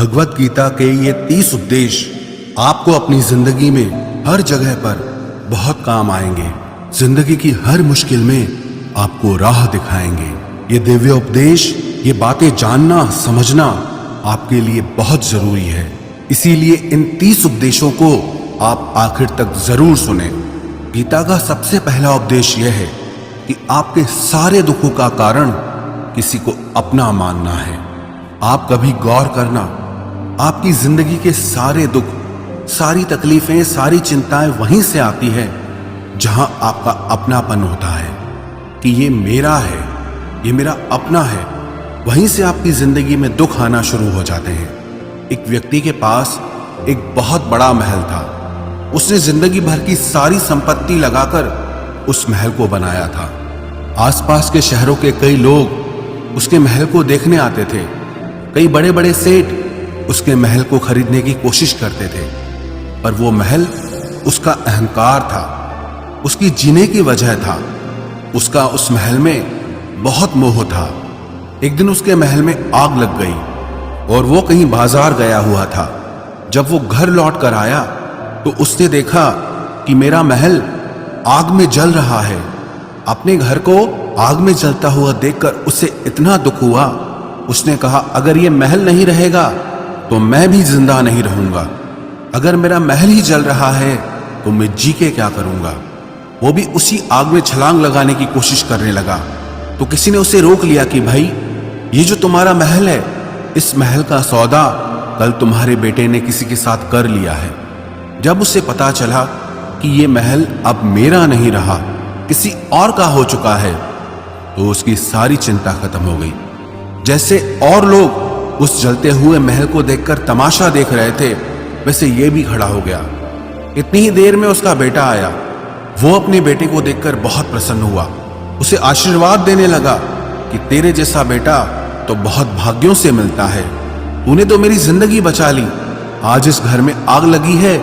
भगवत गीता के ये 30 उपदेश आपको अपनी जिंदगी में हर जगह पर बहुत काम आएंगे। जिंदगी की हर मुश्किल में आपको राह दिखाएंगे। ये दिव्य उपदेश, ये बातें जानना समझना आपके लिए बहुत जरूरी है। इसीलिए इन 30 उपदेशों को आप आखिर तक जरूर सुने। गीता का सबसे पहला उपदेश यह है कि आपके सारे दुखों का कारण किसी को अपना मानना है। आप कभी गौर करना, आपकी जिंदगी के सारे दुख, सारी तकलीफें, सारी चिंताएं वहीं से आती है जहां आपका अपनापन होता है कि ये मेरा है, ये मेरा अपना है। वहीं से आपकी जिंदगी में दुख आना शुरू हो जाते हैं। एक व्यक्ति के पास एक बहुत बड़ा महल था। उसने जिंदगी भर की सारी संपत्ति लगाकर उस महल को बनाया था। आसपास के शहरों के कई लोग उसके महल को देखने आते थे। कई बड़े बड़े सेठ उसके महल को खरीदने की कोशिश करते थे, पर वो महल उसका अहंकार था, उसकी जीने की वजह था। उसका उस महल में बहुत मोह था। एक दिन उसके महल में आग लग गई और वो कहीं बाजार गया हुआ था। जब वो घर लौट कर आया तो उसने देखा कि मेरा महल आग में जल रहा है। अपने घर को आग में जलता हुआ देखकर उसे इतना दुख हुआ। उसने कहा, अगर ये महल नहीं रहेगा तो मैं भी जिंदा नहीं रहूंगा। अगर मेरा महल ही जल रहा है तो मैं जी के क्या करूंगा। वो भी उसी आग में छलांग लगाने की कोशिश करने लगा तो किसी ने उसे रोक लिया कि भाई, ये जो तुम्हारा महल है, इस महल का सौदा कल तुम्हारे बेटे ने किसी के साथ कर लिया है। जब उसे पता चला कि ये महल अब मेरा नहीं रहा, किसी और का हो चुका है, तो उसकी सारी चिंता खत्म हो गई। जैसे और लोग उस जलते हुए महल को देखकर तमाशा देख रहे थे, वैसे ये भी खड़ा हो गया। इतनी ही देर में उसका बेटा आया। वो अपने बेटे को देखकर बहुत प्रसन्न हुआ। उसे आशीर्वाद देने लगा कि तेरे जैसा बेटा तो बहुत भाग्यों से मिलता है। तूने तो मेरी जिंदगी बचा ली। आज इस घर में आग लगी है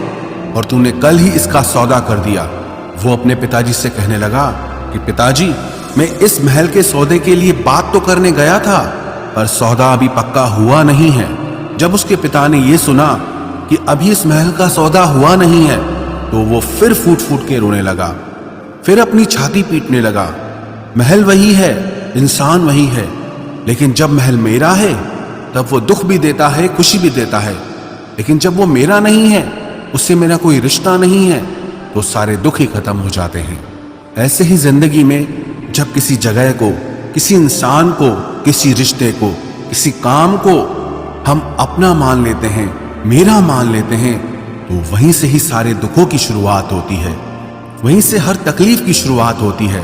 और तूने कल ही इसका सौदा कर दिया। वो अपने पिताजी से कहने लगा कि पिताजी, मैं इस महल के सौदे के लिए बात तो करने गया था, पर सौदा अभी पक्का हुआ नहीं है। जब उसके पिता ने यह सुना कि अभी इस महल का सौदा हुआ नहीं है तो वो फिर फूट फूट के रोने लगा, फिर अपनी छाती पीटने लगा। महल वही है, इंसान वही है, लेकिन जब महल मेरा है तब वो दुख भी देता है, खुशी भी देता है। लेकिन जब वो मेरा नहीं है, उससे मेरा कोई रिश्ता नहीं है, तो सारे दुख ही खत्म हो जाते हैं। ऐसे ही जिंदगी में जब किसी जगह को, किसी इंसान को, किसी रिश्ते को, किसी काम को हम अपना मान लेते हैं, मेरा मान लेते हैं, तो वहीं से ही सारे दुखों की शुरुआत होती है, वहीं से हर तकलीफ की शुरुआत होती है।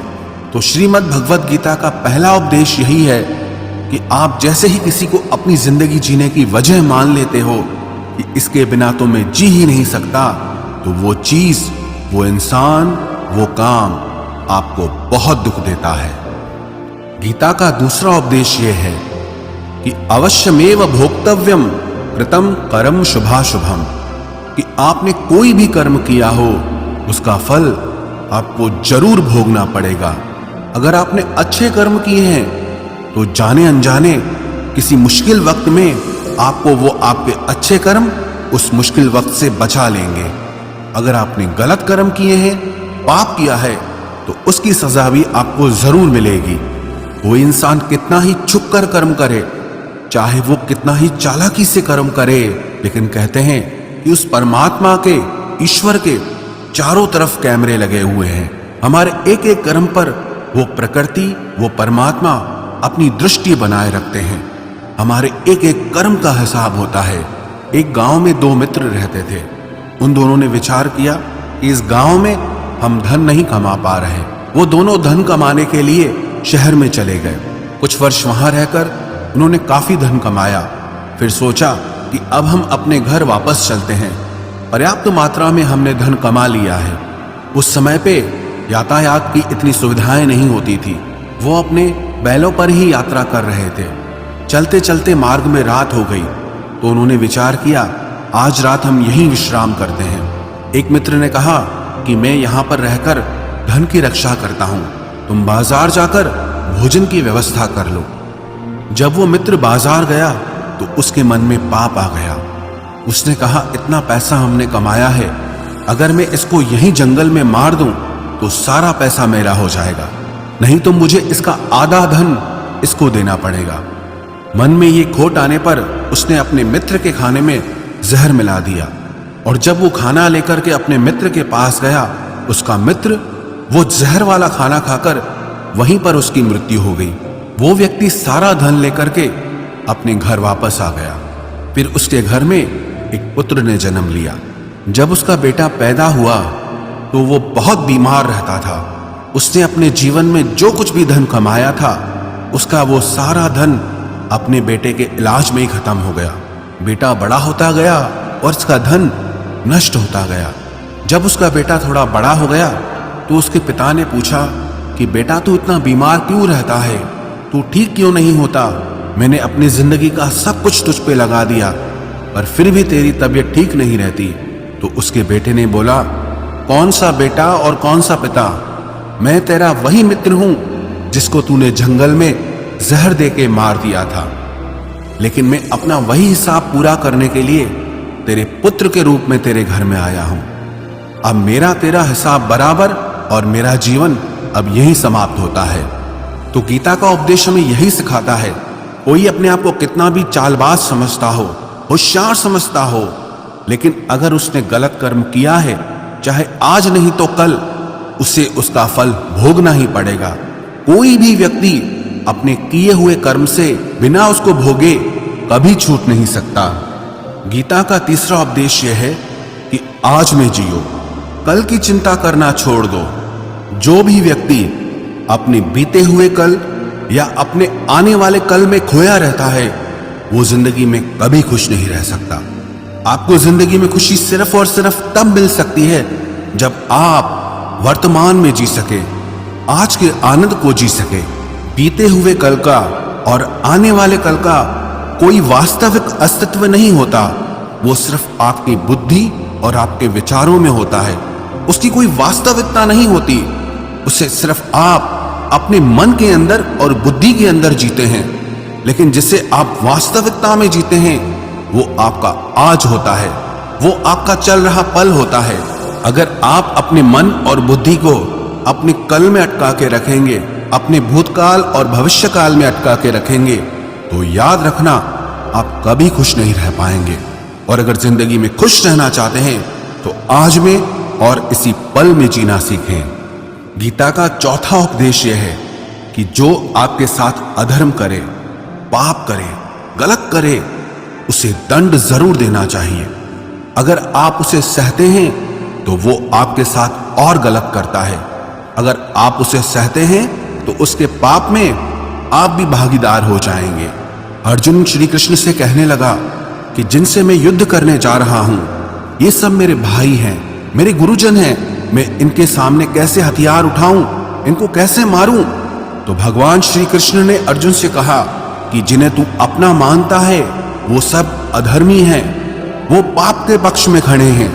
तो श्रीमद् भगवत गीता का पहला उपदेश यही है कि आप जैसे ही किसी को अपनी जिंदगी जीने की वजह मान लेते हो कि इसके बिना तो मैं जी ही नहीं सकता, तो वो चीज, वो इंसान, वो काम आपको बहुत दुख देता है। गीता का दूसरा उपदेश यह है कि अवश्यमेव भोक्तव्यम कृतम कर्म शुभाशुभम, कि आपने कोई भी कर्म किया हो उसका फल आपको जरूर भोगना पड़ेगा। अगर आपने अच्छे कर्म किए हैं तो जाने अनजाने किसी मुश्किल वक्त में आपको वो आपके अच्छे कर्म उस मुश्किल वक्त से बचा लेंगे। अगर आपने गलत कर्म किए हैं, पाप किया है, तो उसकी सजा भी आपको जरूर मिलेगी। वो इंसान कितना ही छुप कर कर्म करे, चाहे वो कितना ही चालाकी से कर्म करे, लेकिन कहते हैं कि उस परमात्मा के, ईश्वर के चारों तरफ कैमरे लगे हुए हैं। हमारे एक एक कर्म पर वो प्रकृति, वो परमात्मा अपनी दृष्टि बनाए रखते हैं। हमारे एक एक कर्म का हिसाब होता है। एक गांव में 2 मित्र रहते थे। उन दोनों ने विचार किया कि इस गांव में हम धन नहीं कमा पा रहे। वो दोनों धन कमाने के लिए शहर में चले गए। कुछ वर्ष वहां रहकर उन्होंने काफी धन कमाया। फिर सोचा कि अब हम अपने घर वापस चलते हैं। पर्याप्त मात्रा में हमने धन कमा लिया है। उस समय पे यातायात की इतनी सुविधाएं नहीं होती थी। वो अपने बैलों पर ही यात्रा कर रहे थे। चलते चलते मार्ग में रात हो गई तो उन्होंने विचार किया, आज रात हम यहीं विश्राम करते हैं। एक मित्र ने कहा कि मैं यहाँ पर रहकर धन की रक्षा करता हूँ, तुम बाजार जाकर भोजन की व्यवस्था कर लो। जब वो मित्र बाजार गया तो तो उसके मन में पाप आ गया। उसने कहा, इतना पैसा हमने कमाया है, अगर मैं इसको यहीं जंगल में मार दूं तो सारा पैसा मेरा हो जाएगा, नहीं तो मुझे इसका आधा धन इसको देना पड़ेगा। मन में ये खोट आने पर उसने अपने मित्र के खाने में जहर मिला दिया, और जब वो खाना लेकर के अपने मित्र के पास गया, उसका मित्र वो जहर वाला खाना खाकर वहीं पर उसकी मृत्यु हो गई। वो व्यक्ति सारा धन लेकर के अपने घर वापस आ गया। फिर उसके घर में एक पुत्र ने जन्म लिया। जब उसका बेटा पैदा हुआ तो वो बहुत बीमार रहता था। उसने अपने जीवन में जो कुछ भी धन कमाया था, उसका वो सारा धन अपने बेटे के इलाज में ही खत्म हो गया। बेटा बड़ा होता गया और उसका धन नष्ट होता गया। जब उसका बेटा थोड़ा बड़ा हो गया तो उसके पिता ने पूछा कि बेटा, तू इतना बीमार क्यों रहता है, तू ठीक क्यों नहीं होता? मैंने अपनी जिंदगी का सब कुछ तुझ पे लगा दिया, पर फिर भी तेरी तबीयत ठीक नहीं रहती। तो उसके बेटे ने बोला, कौन सा बेटा और कौन सा पिता? मैं तेरा वही मित्र हूं जिसको तूने जंगल में जहर दे के मार दिया था, लेकिन मैं अपना वही हिसाब पूरा करने के लिए तेरे पुत्र के रूप में तेरे घर में आया हूं। अब मेरा तेरा हिसाब बराबर और मेरा जीवन अब यही समाप्त होता है। तो गीता का उपदेश हमें यही सिखाता है, कोई अपने आप को कितना भी चालबाज समझता हो, होशियार समझता हो, लेकिन अगर उसने गलत कर्म किया है, चाहे आज नहीं तो कल उसे उसका फल भोगना ही पड़ेगा। कोई भी व्यक्ति अपने किए हुए कर्म से बिना उसको भोगे कभी छूट नहीं सकता। गीता का तीसरा उपदेश यह है कि आज में जियो, कल की चिंता करना छोड़ दो। जो भी व्यक्ति अपने बीते हुए कल या अपने आने वाले कल में खोया रहता है, वो जिंदगी में कभी खुश नहीं रह सकता। आपको जिंदगी में खुशी सिर्फ और सिर्फ तब मिल सकती है जब आप वर्तमान में जी सके, आज के आनंद को जी सके। बीते हुए कल का और आने वाले कल का कोई वास्तविक अस्तित्व नहीं होता, वो सिर्फ आपकी बुद्धि और आपके विचारों में होता है। उसकी कोई वास्तविकता नहीं होती, उसे सिर्फ आप अपने मन के अंदर और बुद्धि के अंदर जीते हैं। लेकिन जिसे आप वास्तविकता में जीते हैं वो आपका आज होता है, वो आपका चल रहा पल होता है। अगर आप अपने मन और बुद्धि को अपने कल में अटका के रखेंगे, अपने भूतकाल और भविष्य काल में अटका के रखेंगे, तो याद रखना आप कभी खुश नहीं रह पाएंगे। और अगर जिंदगी में खुश रहना चाहते हैं तो आज में और इसी पल में जीना सीखें। गीता का चौथा उपदेश यह है कि जो आपके साथ अधर्म करे, पाप करे, गलत करे, उसे दंड जरूर देना चाहिए। अगर आप उसे सहते हैं तो वो आपके साथ और गलत करता है। अगर आप उसे सहते हैं तो उसके पाप में आप भी भागीदार हो जाएंगे। अर्जुन श्री कृष्ण से कहने लगा कि जिनसे मैं युद्ध करने जा रहा हूं, ये सब मेरे भाई हैं, मेरे गुरुजन हैं, मैं इनके सामने कैसे हथियार उठाऊं, इनको कैसे मारूं? तो भगवान श्री कृष्ण ने अर्जुन से कहा कि जिन्हें तू अपना मानता है वो सब अधर्मी हैं, वो पाप के पक्ष में खड़े हैं,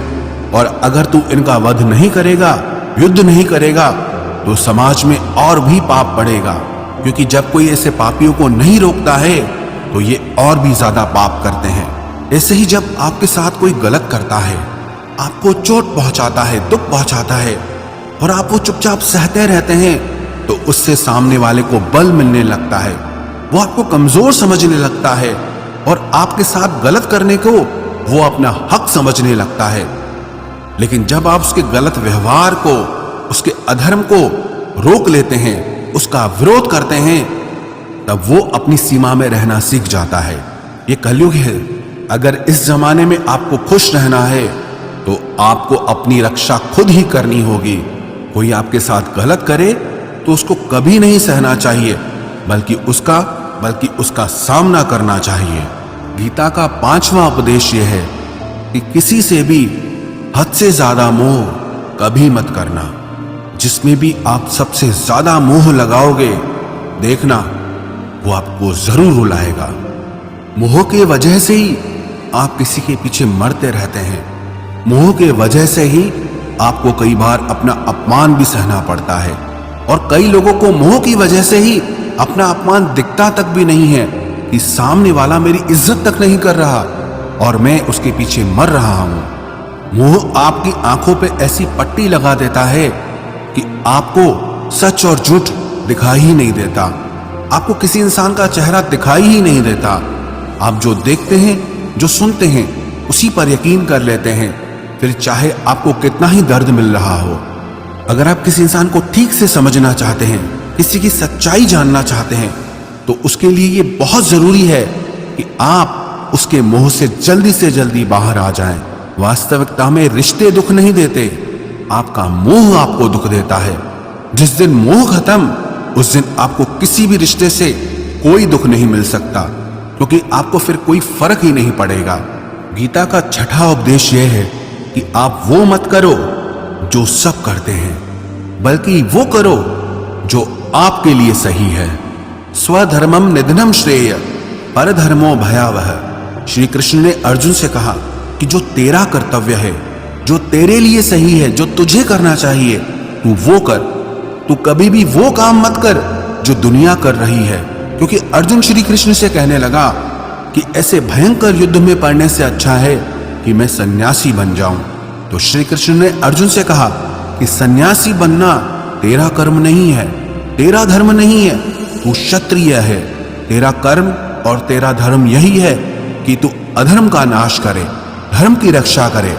और अगर तू इनका वध नहीं करेगा, युद्ध नहीं करेगा, तो समाज में और भी पाप बढ़ेगा। क्योंकि जब कोई ऐसे पापियों को नहीं रोकता है तो ये और भी ज्यादा पाप करते हैं। ऐसे ही जब आपके साथ कोई गलत करता है, आपको चोट पहुंचाता है, दुख पहुंचाता है, और आप वो चुपचाप सहते रहते हैं, तो उससे सामने वाले को बल मिलने लगता है, वो आपको कमजोर समझने लगता है, और आपके साथ गलत करने को वो अपना हक समझने लगता है। लेकिन जब आप उसके गलत व्यवहार को, उसके अधर्म को रोक लेते हैं, उसका विरोध करते हैं, तब वो अपनी सीमा में रहना सीख जाता है। ये कलयुग है। अगर इस जमाने में आपको खुश रहना है तो आपको अपनी रक्षा खुद ही करनी होगी। कोई आपके साथ गलत करे तो उसको कभी नहीं सहना चाहिए, बल्कि उसका सामना करना चाहिए। गीता का पांचवा उपदेश यह है कि किसी से भी हद से ज्यादा मोह कभी मत करना। जिसमें भी आप सबसे ज्यादा मोह लगाओगे, देखना वो आपको जरूर रुलाएगा। मोह के वजह से ही आप किसी के पीछे मरते रहते हैं। मोह के वजह से ही आपको कई बार अपना अपमान भी सहना पड़ता है, और कई लोगों को मोह की वजह से ही अपना अपमान दिखता तक भी नहीं है, कि सामने वाला मेरी इज्जत तक नहीं कर रहा और मैं उसके पीछे मर रहा हूं। मोह आपकी आंखों पे ऐसी पट्टी लगा देता है कि आपको सच और झूठ दिखाई ही नहीं देता, आपको किसी इंसान का चेहरा दिखाई ही नहीं देता। आप जो देखते हैं, जो सुनते हैं, उसी पर यकीन कर लेते हैं, फिर चाहे आपको कितना ही दर्द मिल रहा हो। अगर आप किसी इंसान को ठीक से समझना चाहते हैं, किसी की सच्चाई जानना चाहते हैं, तो उसके लिए ये बहुत जरूरी है कि आप उसके मोह से जल्दी बाहर आ जाएं। वास्तविकता में रिश्ते दुख नहीं देते, आपका मोह आपको दुख देता है। जिस दिन मोह खत्म, उस दिन आपको किसी भी रिश्ते से कोई दुख नहीं मिल सकता, क्योंकि आपको फिर कोई फर्क ही नहीं पड़ेगा। गीता का छठा उपदेश यह है कि आप वो मत करो जो सब करते हैं, बल्कि वो करो जो आपके लिए सही है। स्वधर्मम निधनम श्रेय परधर्मो भयावह। श्री कृष्ण ने अर्जुन से कहा कि जो तेरा कर्तव्य है, जो तेरे लिए सही है, जो तुझे करना चाहिए, तू वो कर। तू कभी भी वो काम मत कर जो दुनिया कर रही है, क्योंकि अर्जुन श्री कृष्ण से कहने लगा कि ऐसे भयंकर युद्ध में पड़ने से अच्छा है कि मैं सन्यासी बन जाऊं। तो श्री कृष्ण ने अर्जुन से कहा कि सन्यासी बनना तेरा कर्म नहीं है, तेरा धर्म नहीं है, तू क्षत्रिय है। तेरा कर्म और तेरा धर्म यही है कि तू अधर्म का नाश करे, धर्म की रक्षा करे।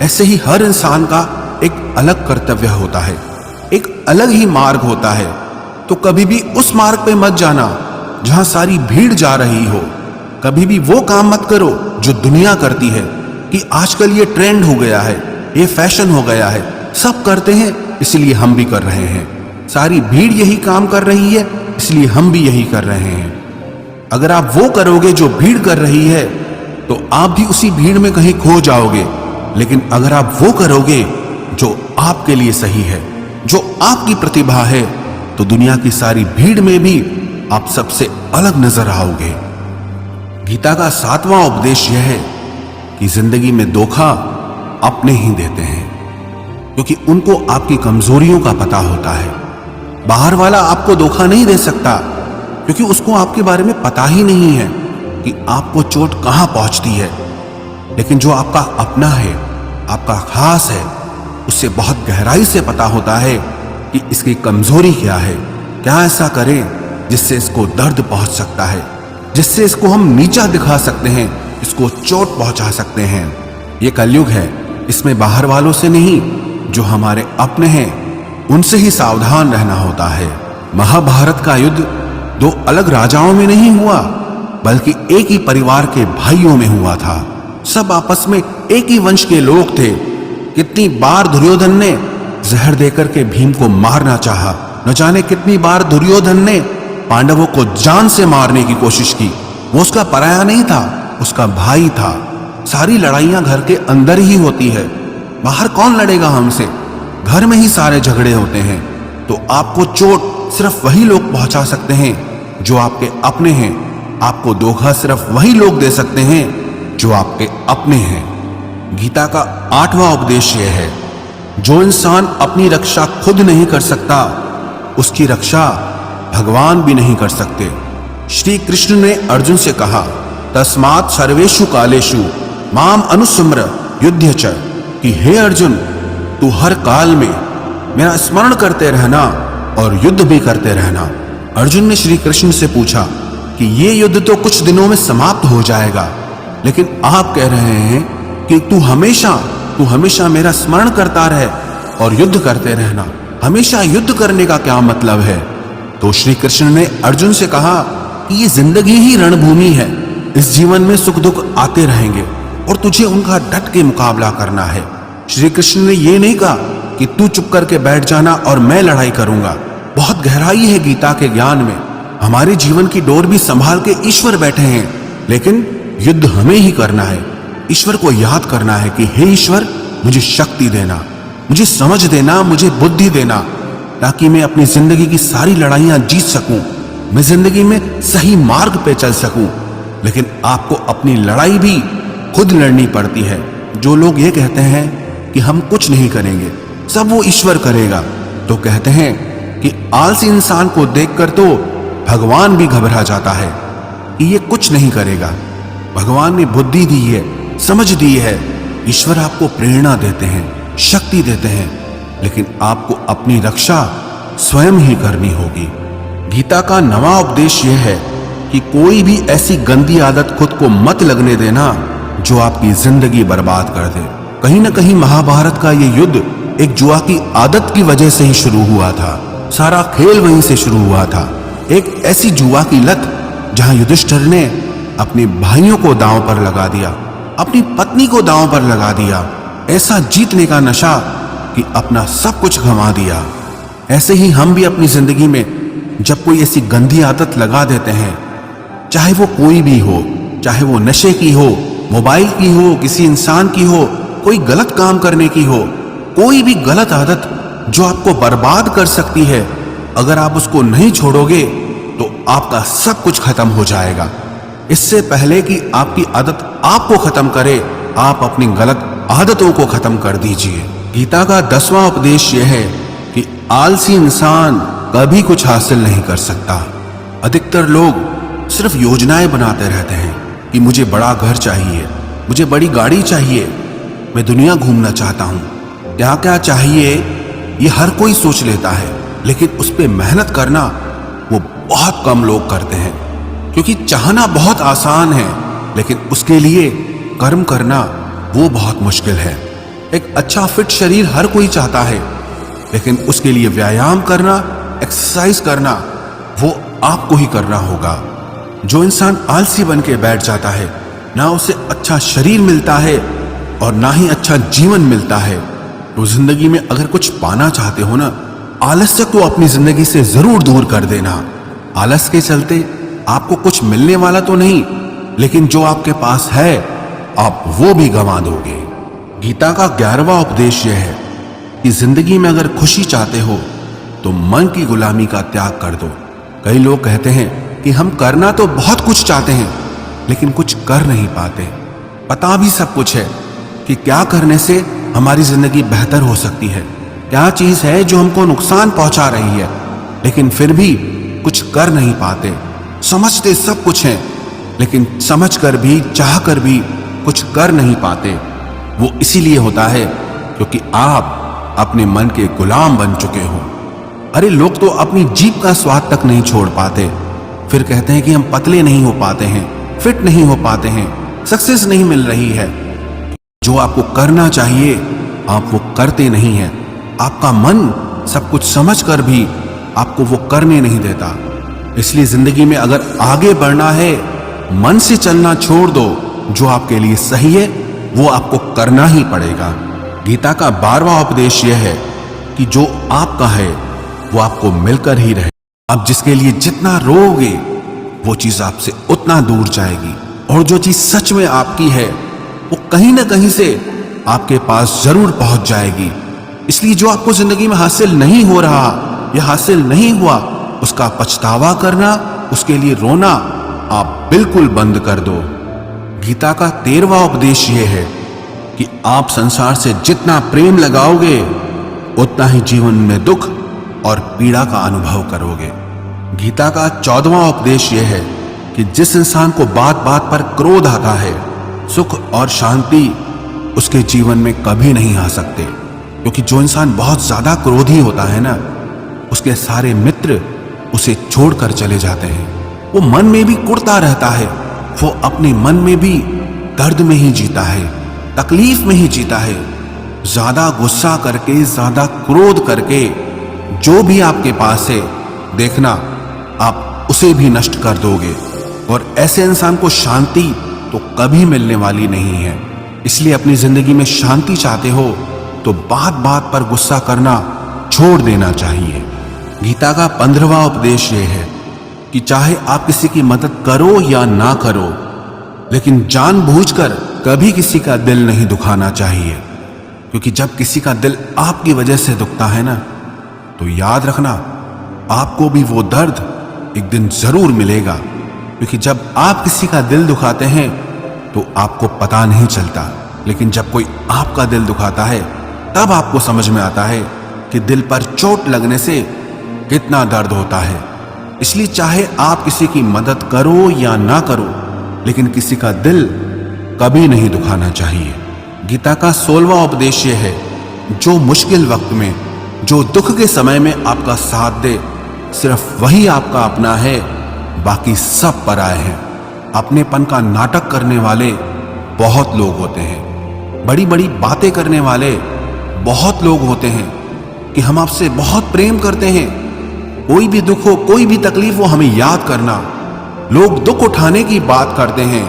ऐसे ही हर इंसान का एक अलग कर्तव्य होता है, एक अलग ही मार्ग होता है। तो कभी भी उस मार्ग पे मत जाना जहां सारी भीड़ जा रही हो। कभी भी वो काम मत करो जो दुनिया करती है, कि आजकल ये ट्रेंड हो गया है, ये फैशन हो गया है, सब करते हैं इसलिए हम भी कर रहे हैं। सारी भीड़ यही काम कर रही है इसलिए हम भी यही कर रहे हैं। अगर आप वो करोगे जो भीड़ कर रही है, तो आप भी उसी भीड़ में कहीं खो जाओगे। लेकिन अगर आप वो करोगे जो आपके लिए सही है, जो आपकी प्रतिभा है, तो दुनिया की सारी भीड़ में भी आप सबसे अलग नजर आओगे। गीता का 7वां उपदेश यह है कि जिंदगी में धोखा अपने ही देते हैं, क्योंकि उनको आपकी कमजोरियों का पता होता है। बाहर वाला आपको धोखा नहीं दे सकता, क्योंकि उसको आपके बारे में पता ही नहीं है कि आपको चोट कहां पहुंचती है। लेकिन जो आपका अपना है, आपका खास है, उससे बहुत गहराई से पता होता है कि इसकी कमजोरी क्या है, क्या ऐसा करें जिससे इसको दर्द पहुंच सकता है, जिससे इसको हम नीचा दिखा सकते हैं, इसको चोट पहुंचा सकते हैं। ये कलयुग है, इसमें बाहर वालों से नहीं, जो हमारे अपने हैं उनसे ही सावधान रहना होता है। महाभारत का युद्ध दो अलग राजाओं में नहीं हुआ, बल्कि एक ही परिवार के भाइयों में हुआ था। सब आपस में एक ही वंश के लोग थे। कितनी बार दुर्योधन ने जहर देकर के भीम को मारना चाहा, न जाने कितनी बार दुर्योधन ने पांडवों को जान से मारने की कोशिश की। वो उसका पराया नहीं था, उसका भाई था। सारी लड़ाइयां घर के अंदर ही होती है, बाहर कौन लड़ेगा हमसे, घर में ही सारे झगड़े होते हैं। तो आपको चोट सिर्फ वही लोग पहुंचा सकते हैं जो आपके अपने हैं। आपको धोखा सिर्फ वही लोग दे सकते हैं जो आपके अपने हैं। गीता का 8वां उपदेश यह है, जो इंसान अपनी रक्षा खुद नहीं कर सकता, उसकी रक्षा भगवान भी नहीं कर सकते। श्री कृष्ण ने अर्जुन से कहा, तस्मात् सर्वेषु कालेषु माम अनुस्मर युध्य च, कि हे अर्जुन, तू हर काल में मेरा स्मरण करते रहना और युद्ध भी करते रहना। अर्जुन ने श्री कृष्ण से पूछा कि ये युद्ध तो कुछ दिनों में समाप्त हो जाएगा, लेकिन आप कह रहे हैं कि तू हमेशा मेरा स्मरण करता रहे और युद्ध करते रहना। हमेशा युद्ध करने का क्या मतलब है? तो श्री कृष्ण ने अर्जुन से कहा कि ये जिंदगी ही रणभूमि है। इस जीवन में सुख दुख आते रहेंगे और तुझे उनका डट के मुकाबला करना है। श्री कृष्ण ने ये नहीं कहा कि तू चुप करके बैठ जाना और मैं लड़ाई करूंगा। बहुत गहराई है गीता के ज्ञान में। हमारे जीवन की डोर भी संभाल के ईश्वर बैठे हैं, लेकिन युद्ध हमें ही करना है। ईश्वर को याद करना है कि हे ईश्वर, मुझे शक्ति देना, मुझे समझ देना, मुझे बुद्धि देना, ताकि मैं अपनी जिंदगी की सारी लड़ाइयां जीत सकूं, मैं जिंदगी में सही मार्ग पे चल सकूं। लेकिन आपको अपनी लड़ाई भी खुद लड़नी पड़ती है। जो लोग ये कहते हैं कि हम कुछ नहीं करेंगे, सब वो ईश्वर करेगा, तो कहते हैं कि आलसी इंसान को देखकर तो भगवान भी घबरा जाता है। कि ये कुछ नहीं करेगा। भगवान ने बुद्धि दी है, समझ दी है। ईश्वर आपको प्रेरणा देते हैं, शक्ति देते हैं, लेकिन आपको अपनी रक्षा स्वयं ही करनी होगी। गीता का नवा उपदेश यह है कि कोई भी ऐसी गंदी आदत खुद को मत लगने देना जो आपकी जिंदगी बर्बाद कर दे। कहीं ना कहीं महाभारत का यह युद्ध एक जुआ की आदत की वजह से ही शुरू हुआ था। सारा खेल वहीं से शुरू हुआ था। एक ऐसी जुआ की लत जहां युधिष्ठिर ने अपने भाइयों को दांव पर लगा दिया, अपनी पत्नी को दांव पर लगा दिया। ऐसा जीतने का नशा कि अपना सब कुछ गंवा दिया। ऐसे ही हम भी अपनी जिंदगी में जब कोई ऐसी गंदी आदत लगा देते हैं, चाहे वो कोई भी हो, चाहे वो नशे की हो, मोबाइल की हो, किसी इंसान की हो, कोई गलत काम करने की हो, कोई भी गलत आदत जो आपको बर्बाद कर सकती है, अगर आप उसको नहीं छोड़ोगे तो आपका सब कुछ खत्म हो जाएगा। इससे पहले कि आपकी आदत आपको खत्म करे, आप अपनी गलत आदतों को खत्म कर दीजिए। गीता का 10वां उपदेश यह है कि आलसी इंसान कभी कुछ हासिल नहीं कर सकता। अधिकतर लोग सिर्फ योजनाएं बनाते रहते हैं कि मुझे बड़ा घर चाहिए, मुझे बड़ी गाड़ी चाहिए, मैं दुनिया घूमना चाहता हूं। क्या क्या चाहिए ये हर कोई सोच लेता है, लेकिन उस पर मेहनत करना वो बहुत कम लोग करते हैं। क्योंकि चाहना बहुत आसान है, लेकिन उसके लिए कर्म करना वो बहुत मुश्किल है। एक अच्छा फिट शरीर हर कोई चाहता है, लेकिन उसके लिए व्यायाम करना, एक्सरसाइज करना वो आपको ही करना होगा। जो इंसान आलसी बन के बैठ जाता है, ना उसे अच्छा शरीर मिलता है और ना ही अच्छा जीवन मिलता है। तो जिंदगी में अगर कुछ पाना चाहते हो ना, आलस्य को अपनी जिंदगी से जरूर दूर कर देना। आलस के चलते आपको कुछ मिलने वाला तो नहीं, लेकिन जो आपके पास है आप वो भी गंवा दोगे। गीता का 11वां उपदेश यह है कि जिंदगी में अगर खुशी चाहते हो तो मन की गुलामी का त्याग कर दो। कई लोग कहते हैं कि हम करना तो बहुत कुछ चाहते हैं, लेकिन कुछ कर नहीं पाते। पता भी सब कुछ है कि क्या करने से हमारी जिंदगी बेहतर हो सकती है, क्या चीज है जो हमको नुकसान पहुंचा रही है, लेकिन फिर भी कुछ कर नहीं पाते। समझते सब कुछ है, लेकिन समझकर भी, चाहकर भी कुछ कर नहीं पाते। वो इसीलिए होता है क्योंकि आप अपने मन के गुलाम बन चुके हो। अरे लोग तो अपनी जीभ का स्वाद तक नहीं छोड़ पाते, फिर कहते हैं कि हम पतले नहीं हो पाते हैं, फिट नहीं हो पाते हैं, सक्सेस नहीं मिल रही है। जो आपको करना चाहिए आप वो करते नहीं हैं। आपका मन सब कुछ समझकर भी आपको वो करने नहीं देता। इसलिए जिंदगी में अगर आगे बढ़ना है, मन से चलना छोड़ दो। जो आपके लिए सही है वो आपको करना ही पड़ेगा। गीता का 12वां उपदेश यह है कि जो आपका है वो आपको मिलकर ही रहे। आप जिसके लिए जितना रोओगे वो चीज आपसे उतना दूर जाएगी, और जो चीज सच में आपकी है वो कहीं ना कहीं से आपके पास जरूर पहुंच जाएगी। इसलिए जो आपको जिंदगी में हासिल नहीं हो रहा या हासिल नहीं हुआ, उसका पछतावा करना, उसके लिए रोना आप बिल्कुल बंद कर दो। गीता का 13वां उपदेश यह है कि आप संसार से जितना प्रेम लगाओगे उतना ही जीवन में दुख और पीड़ा का अनुभव करोगे। गीता का 14वां उपदेश यह है कि जिस इंसान को बात बात पर क्रोध आता है, सुख और शांति उसके जीवन में कभी नहीं आ सकते। क्योंकि जो इंसान बहुत ज्यादा क्रोधी होता है ना, उसके सारे मित्र उसे छोड़कर चले जाते हैं। वो मन में भी कुढ़ता रहता है, वो अपने मन में भी दर्द में ही जीता है, तकलीफ में ही जीता है। ज्यादा गुस्सा करके, ज्यादा क्रोध करके जो भी आपके पास है, देखना आप उसे भी नष्ट कर दोगे। और ऐसे इंसान को शांति तो कभी मिलने वाली नहीं है। इसलिए अपनी जिंदगी में शांति चाहते हो तो बात बात पर गुस्सा करना छोड़ देना चाहिए। गीता का 15वां उपदेश यह है कि चाहे आप किसी की मदद करो या ना करो, लेकिन जानबूझकर कभी किसी का दिल नहीं दुखाना चाहिए। क्योंकि जब किसी का दिल आपकी वजह से दुखता है ना, तो याद रखना आपको भी वो दर्द एक दिन जरूर मिलेगा। क्योंकि जब आप किसी का दिल दुखाते हैं तो आपको पता नहीं चलता, लेकिन जब कोई आपका दिल दुखाता है तब आपको समझ में आता है कि दिल पर चोट लगने से कितना दर्द होता है। इसलिए चाहे आप किसी की मदद करो या ना करो, लेकिन किसी का दिल कभी नहीं दुखाना चाहिए। गीता का 16वां उपदेश यह है, जो मुश्किल वक्त में, जो दुख के समय में आपका साथ दे, सिर्फ वही आपका अपना है, बाकी सब पराए हैं। अपनेपन का नाटक करने वाले बहुत लोग होते हैं, बड़ी बड़ी बातें करने वाले बहुत लोग होते हैं कि हम आपसे बहुत प्रेम करते हैं, कोई भी दुख हो, कोई भी तकलीफ हो, हमें याद करना। लोग दुख उठाने की बात करते हैं,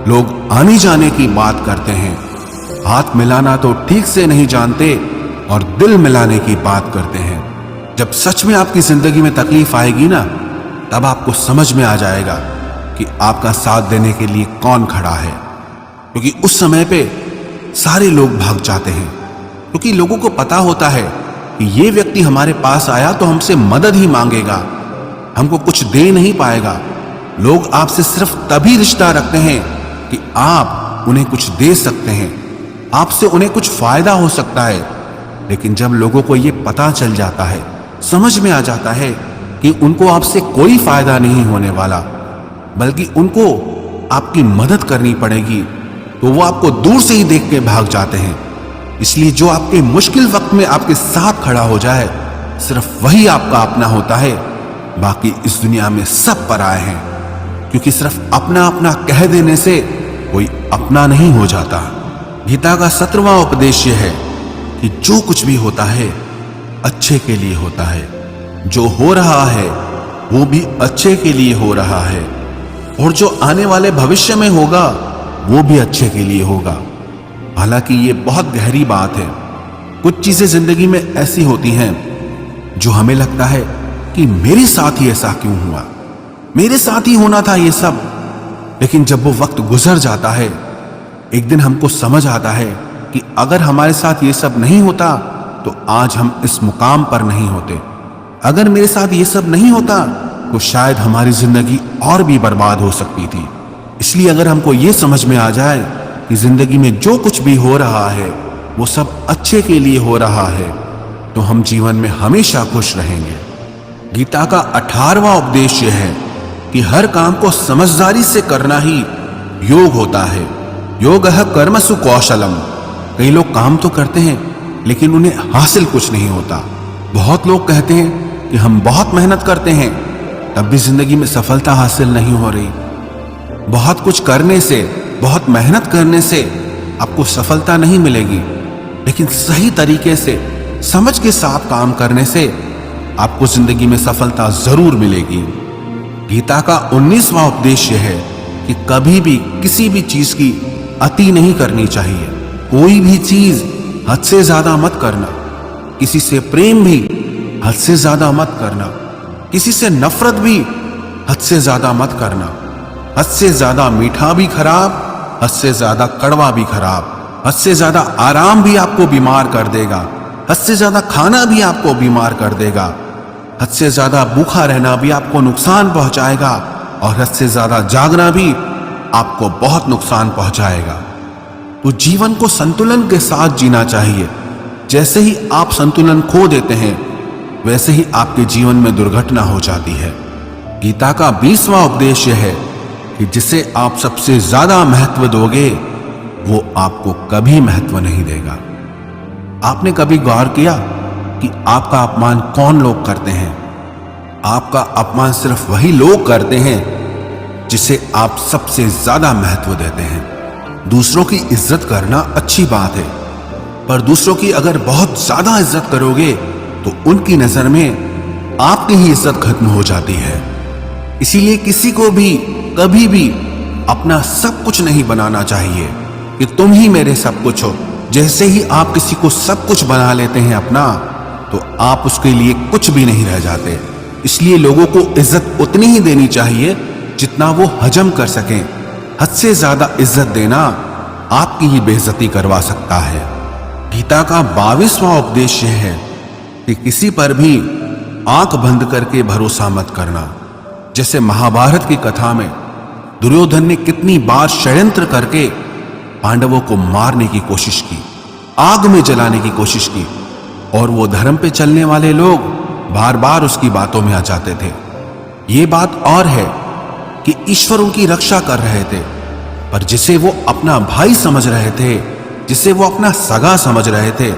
लोग आने जाने की बात करते हैं, हाथ मिलाना तो ठीक से नहीं जानते और दिल मिलाने की बात करते हैं। जब सच में आपकी जिंदगी में तकलीफ आएगी ना, तब आपको समझ में आ जाएगा कि आपका साथ देने के लिए कौन खड़ा है। क्योंकि उस समय पे सारे लोग भाग जाते हैं, क्योंकि लोगों को पता होता है कि ये व्यक्ति हमारे पास आया तो हमसे मदद ही मांगेगा, हमको कुछ दे नहीं पाएगा। लोग आपसे सिर्फ तभी रिश्ता रखते हैं कि आप उन्हें कुछ दे सकते हैं, आपसे उन्हें कुछ फायदा हो सकता है। लेकिन जब लोगों को यह पता चल जाता है, समझ में आ जाता है कि उनको आपसे कोई फायदा नहीं होने वाला, बल्कि उनको आपकी मदद करनी पड़ेगी, तो वो आपको दूर से ही देख के भाग जाते हैं। इसलिए जो आपके मुश्किल वक्त में आपके साथ खड़ा हो जाए, सिर्फ वही आपका अपना होता है, बाकी इस दुनिया में सब पराए हैं। क्योंकि सिर्फ अपना अपना कह देने से कोई अपना नहीं हो जाता। गीता का 17वां उपदेश यह है कि जो कुछ भी होता है अच्छे के लिए होता है, जो हो रहा है वो भी अच्छे के लिए हो रहा है, और जो आने वाले भविष्य में होगा वो भी अच्छे के लिए होगा। हालांकि ये बहुत गहरी बात है। कुछ चीजें जिंदगी में ऐसी होती हैं जो हमें लगता है कि मेरे साथ ही ऐसा क्यों हुआ, मेरे साथ ही होना था ये सब। लेकिन जब वो वक्त गुजर जाता है, एक दिन हमको समझ आता है कि अगर हमारे साथ ये सब नहीं होता तो आज हम इस मुकाम पर नहीं होते। अगर मेरे साथ ये सब नहीं होता तो शायद हमारी जिंदगी और भी बर्बाद हो सकती थी। इसलिए अगर हमको ये समझ में आ जाए कि जिंदगी में जो कुछ भी हो रहा है वो सब अच्छे के लिए हो रहा है, तो हम जीवन में हमेशा खुश रहेंगे। गीता का 18वां उपदेश यह है कि हर काम को समझदारी से करना ही योग होता है। योगः कर्मसु कौशलम। कई लोग काम तो करते हैं लेकिन उन्हें हासिल कुछ नहीं होता। बहुत लोग कहते हैं कि हम बहुत मेहनत करते हैं, तब भी जिंदगी में सफलता हासिल नहीं हो रही। बहुत कुछ करने से, बहुत मेहनत करने से आपको सफलता नहीं मिलेगी, लेकिन सही तरीके से समझ के साथ काम करने से आपको जिंदगी में सफलता जरूर मिलेगी। गीता का 19वां उपदेश यह है कि कभी भी किसी भी चीज की अति नहीं करनी चाहिए। कोई भी चीज हद से ज्यादा मत करना। किसी से प्रेम भी हद से ज्यादा मत करना। किसी से नफरत भी हद से ज्यादा मत करना। हद से ज्यादा मीठा भी खराब, हद से ज्यादा कड़वा भी खराब। हद से ज्यादा आराम भी आपको बीमार कर देगा, हद से ज्यादा खाना भी आपको बीमार कर देगा। हद से ज्यादा भूखा रहना भी आपको नुकसान पहुंचाएगा, और हद से ज्यादा जागना भी आपको बहुत नुकसान पहुंचाएगा। तो जीवन को संतुलन के साथ जीना चाहिए। जैसे ही आप संतुलन खो देते हैं, वैसे ही आपके जीवन में दुर्घटना हो जाती है। गीता का 20वां उपदेश यह है कि जिसे आप सबसे ज्यादा महत्व दोगे, वो आपको कभी महत्व नहीं देगा। आपने कभी गौर किया कि आपका अपमान कौन लोग करते हैं? आपका अपमान सिर्फ वही लोग करते हैं जिसे आप सबसे ज्यादा महत्व देते हैं। दूसरों की इज्जत करना अच्छी बात है, पर दूसरों की अगर बहुत ज्यादा इज्जत करोगे तो उनकी नजर में आपकी ही इज्जत खत्म हो जाती है। इसीलिए किसी को भी कभी भी अपना सब कुछ नहीं बनाना चाहिए कि तुम ही मेरे सब कुछ हो। जैसे ही आप किसी को सब कुछ बना लेते हैं अपना, तो आप उसके लिए कुछ भी नहीं रह जाते। इसलिए लोगों को इज्जत उतनी ही देनी चाहिए जितना वो हजम कर सकें। हद से ज्यादा इज्जत देना आपकी ही बेइज्जती करवा सकता है। गीता का 22वां उपदेश यह है कि किसी पर भी आंख बंद करके भरोसा मत करना। जैसे महाभारत की कथा में दुर्योधन ने कितनी बार षड्यंत्र करके पांडवों को मारने की कोशिश की, आग में जलाने की कोशिश की, और वो धर्म पे चलने वाले लोग बार बार उसकी बातों में आ जाते थे। ये बात और है कि ईश्वर उनकी रक्षा कर रहे थे, पर जिसे वो अपना भाई समझ रहे थे, जिसे वो अपना सगा समझ रहे थे,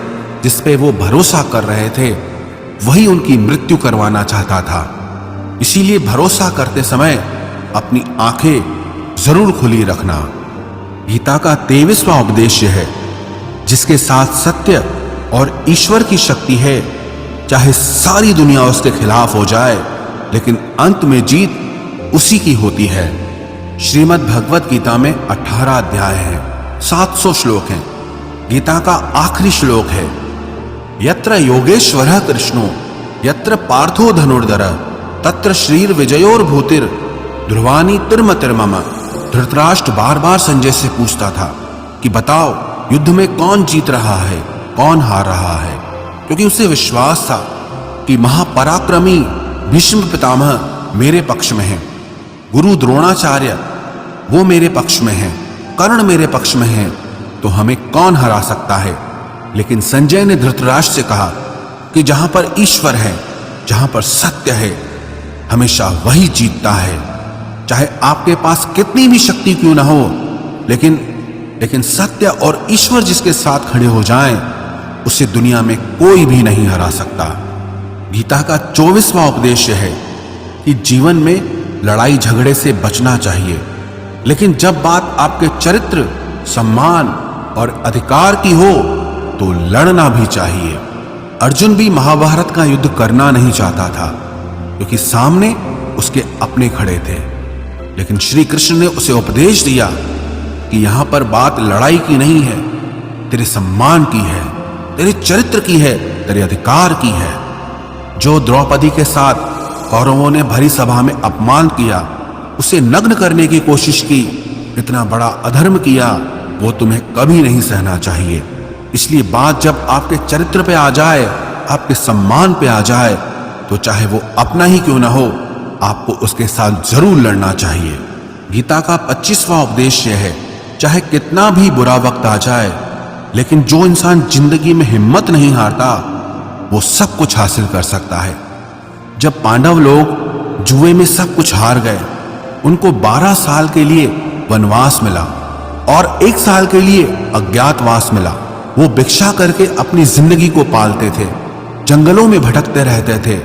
जिस पे वो भरोसा कर रहे थे, वही उनकी मृत्यु करवाना चाहता था। इसीलिए भरोसा करते समय अपनी आंखें जरूर खुली रखना। गीता का 23वां उपदेश है, जिसके साथ सत्य और ईश्वर की शक्ति है, चाहे सारी दुनिया उसके खिलाफ हो जाए, लेकिन अंत में जीत उसी की होती है। श्रीमद् भगवत गीता में 18 अध्याय हैं, 700 श्लोक हैं। गीता का आखिरी श्लोक है, यत्र योगेश्वरः कृष्णो यत्र पार्थो धनुर्धरः तत्र श्रीर विजयोर भूतिर ध्रुवानी तिर्मतिर्मम। धृतराष्ट्र बार बार संजय से पूछता था कि बताओ, युद्ध में कौन जीत रहा है, कौन हार रहा है, क्योंकि उसे विश्वास था कि महापराक्रमी भीष्म पितामह मेरे पक्ष में हैं, गुरु द्रोणाचार्य वो मेरे पक्ष में हैं, कर्ण मेरे पक्ष में हैं, तो हमें कौन हरा सकता है। लेकिन संजय ने धृतराष्ट्र से कहा कि जहां पर ईश्वर है, जहां पर सत्य है, हमेशा वही जीतता है। चाहे आपके पास कितनी भी शक्ति क्यों ना हो, लेकिन सत्य और ईश्वर जिसके साथ खड़े हो जाएं, उसे दुनिया में कोई भी नहीं हरा सकता। गीता का 24वां उपदेश है कि जीवन में लड़ाई झगड़े से बचना चाहिए, लेकिन जब बात आपके चरित्र, सम्मान और अधिकार की हो तो लड़ना भी चाहिए। अर्जुन भी महाभारत का युद्ध करना नहीं चाहता था, क्योंकि सामने उसके अपने खड़े थे, लेकिन श्री कृष्ण ने उसे उपदेश दिया कि यहां पर बात लड़ाई की नहीं है, तेरे सम्मान की है, तेरे चरित्र की है, तेरे अधिकार की है। जो द्रौपदी के साथ कौरवों ने भरी सभा में अपमान किया, उसे नग्न करने की कोशिश की, इतना बड़ा अधर्म किया, वो तुम्हें कभी नहीं सहना चाहिए। इसलिए बात जब आपके चरित्र पे आ जाए, आपके सम्मान पे आ जाए, तो चाहे वो अपना ही क्यों ना हो, आपको उसके साथ जरूर लड़ना चाहिए। गीता का 25वां उपदेश यह है, चाहे कितना भी बुरा वक्त आ जाए, लेकिन जो इंसान जिंदगी में हिम्मत नहीं हारता, वो सब कुछ हासिल कर सकता है। जब पांडव लोग जुए में सब कुछ हार गए, उनको 12 साल के लिए वनवास मिला और 1 साल के लिए अज्ञातवास मिला। वो भिक्षा करके अपनी जिंदगी को पालते थे, जंगलों में भटकते रहते थे,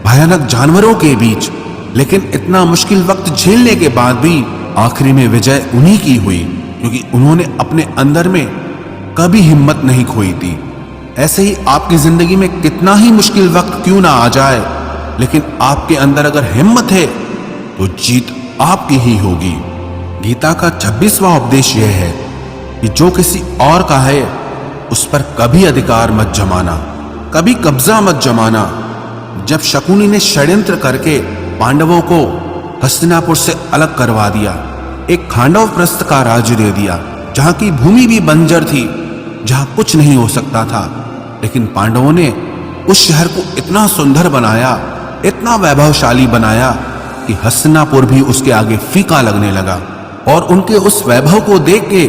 भयानक जानवरों के बीच, लेकिन इतना मुश्किल वक्त झेलने के बाद भी आखिरी में विजय उन्हीं की हुई, क्योंकि उन्होंने अपने अंदर में कभी हिम्मत नहीं खोई थी। ऐसे ही आपकी जिंदगी में कितना ही मुश्किल वक्त क्यों ना आ जाए, लेकिन आपके अंदर अगर हिम्मत है तो जीत आपकी ही होगी। गीता का 26वां उपदेश यह है कि जो किसी और का है, उस पर कभी अधिकार मत जमाना, कभी कब्जा मत जमाना। जब शकुनी ने षड्यंत्र करके पांडवों को हस्तिनापुर से अलग करवा दिया, एक खांडव प्रस्थ का राज्य दे दिया, जहां की भूमि भी बंजर थी, जहां कुछ नहीं हो सकता था, लेकिन पांडवों ने उस शहर को इतना सुंदर बनाया, इतना वैभवशाली बनाया कि हस्तिनापुर भी उसके आगे फीका लगने लगा। और उनके उस वैभव को देख के,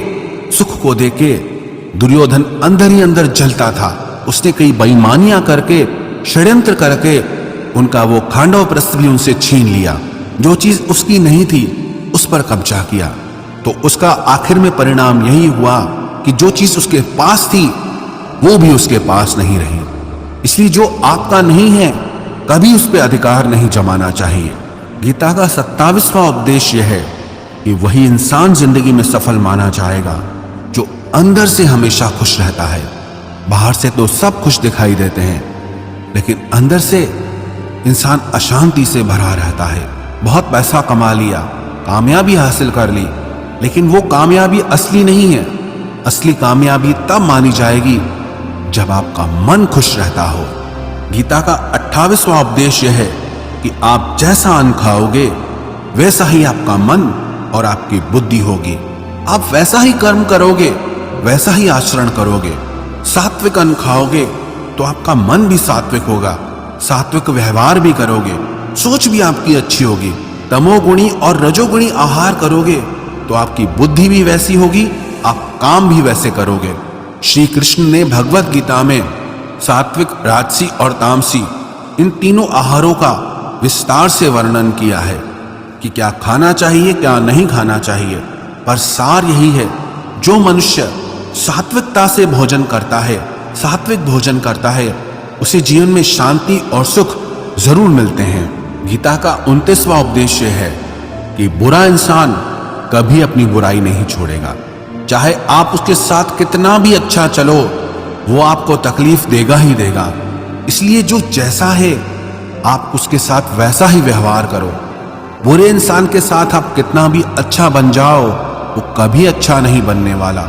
सुख को देख के दुर्योधन अंदर ही अंदर जलता था। उसने कई बेईमानियां करके, षड्यंत्र करके उनका वो खांडव प्रस्थ भी उनसे छीन लिया। जो चीज उसकी नहीं थी, उस पर कब्जा किया। तो उसका आखिर में परिणाम यही हुआ कि जो चीज उसके पास थी, वो भी उसके पास नहीं रही। इसलिए जो आपका नहीं है, कभी उस पर अधिकार नहीं जमाना चाहिए। गीता का 27वां उपदेश यह है कि वही इंसान जिंदगी में सफल माना जाएगा जो अंदर से हमेशा खुश रहता है। बाहर से तो सब खुश दिखाई देते हैं, लेकिन अंदर से इंसान अशांति से भरा रहता है। बहुत पैसा कमा लिया, कामयाबी हासिल कर ली, लेकिन वो कामयाबी असली नहीं है। असली कामयाबी तब मानी जाएगी जब आपका मन खुश रहता हो। गीता का 28वां उपदेश यह है कि आप जैसा अन्न खाओगे, वैसा ही आपका मन और आपकी बुद्धि होगी। आप वैसा ही कर्म करोगे, वैसा ही आचरण करोगे। सात्विक अन्न खाओगे तो आपका मन भी सात्विक होगा, सात्विक व्यवहार भी करोगे, सोच भी आपकी अच्छी होगी। तमोगुणी और रजोगुणी आहार करोगे तो आपकी बुद्धि भी वैसी होगी, आप काम भी वैसे करोगे। श्री कृष्ण ने भगवत गीता में सात्विक, राजसी और तामसी इन तीनों आहारों का विस्तार से वर्णन किया है कि क्या खाना चाहिए, क्या नहीं खाना चाहिए। पर सार यही है, जो मनुष्य सात्विकता से भोजन करता है, सात्विक भोजन करता है, उसे जीवन में शांति और सुख जरूर मिलते हैं। गीता का 29वां उपदेश है कि बुरा इंसान कभी अपनी बुराई नहीं छोड़ेगा। चाहे आप उसके साथ कितना भी अच्छा चलो, वो आपको तकलीफ देगा ही देगा। इसलिए जो जैसा है आप उसके साथ वैसा ही व्यवहार करो। बुरे इंसान के साथ आप कितना भी अच्छा बन जाओ, वो कभी अच्छा नहीं बनने वाला।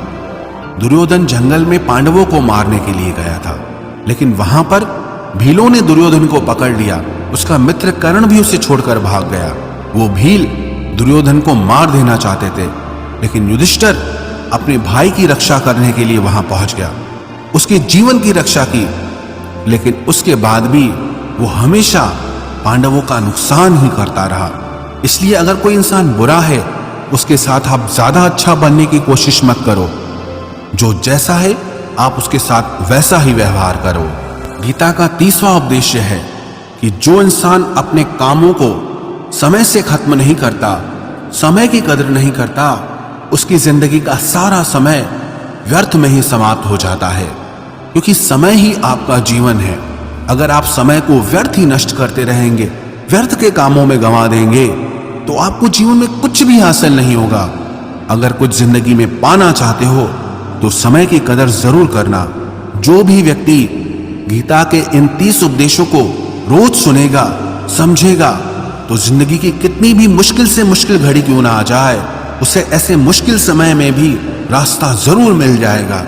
दुर्योधन जंगल में पांडवों को मारने के लिए गया था, लेकिन वहां पर भीलों ने दुर्योधन को पकड़ लिया। उसका मित्र कर्ण भी उसे छोड़कर भाग गया। वो भील दुर्योधन को मार देना चाहते थे, लेकिन युधिष्ठिर अपने भाई की रक्षा करने के लिए वहां पहुंच गया, उसके जीवन की रक्षा की। लेकिन उसके बाद भी वो हमेशा पांडवों का नुकसान ही करता रहा। इसलिए अगर कोई इंसान बुरा है, उसके साथ आप ज्यादा अच्छा बनने की कोशिश मत करो। जो जैसा है आप उसके साथ वैसा ही व्यवहार करो। गीता का 30वां उपदेश है कि जो इंसान अपने कामों को समय से खत्म नहीं करता, समय की कदर नहीं करता, उसकी जिंदगी का सारा समय व्यर्थ में ही समाप्त हो जाता है। क्योंकि समय ही आपका जीवन है। अगर आप समय को व्यर्थ ही नष्ट करते रहेंगे, व्यर्थ के कामों में गंवा देंगे, तो आपको जीवन में कुछ भी हासिल नहीं होगा। अगर कुछ जिंदगी में पाना चाहते हो तो समय की कदर जरूर करना। जो भी व्यक्ति गीता के इन 30 उपदेशों को रोज सुनेगा, समझेगा, तो जिंदगी की कितनी भी मुश्किल से मुश्किल घड़ी क्यों ना आ जाए, उसे ऐसे मुश्किल समय में भी रास्ता जरूर मिल जाएगा।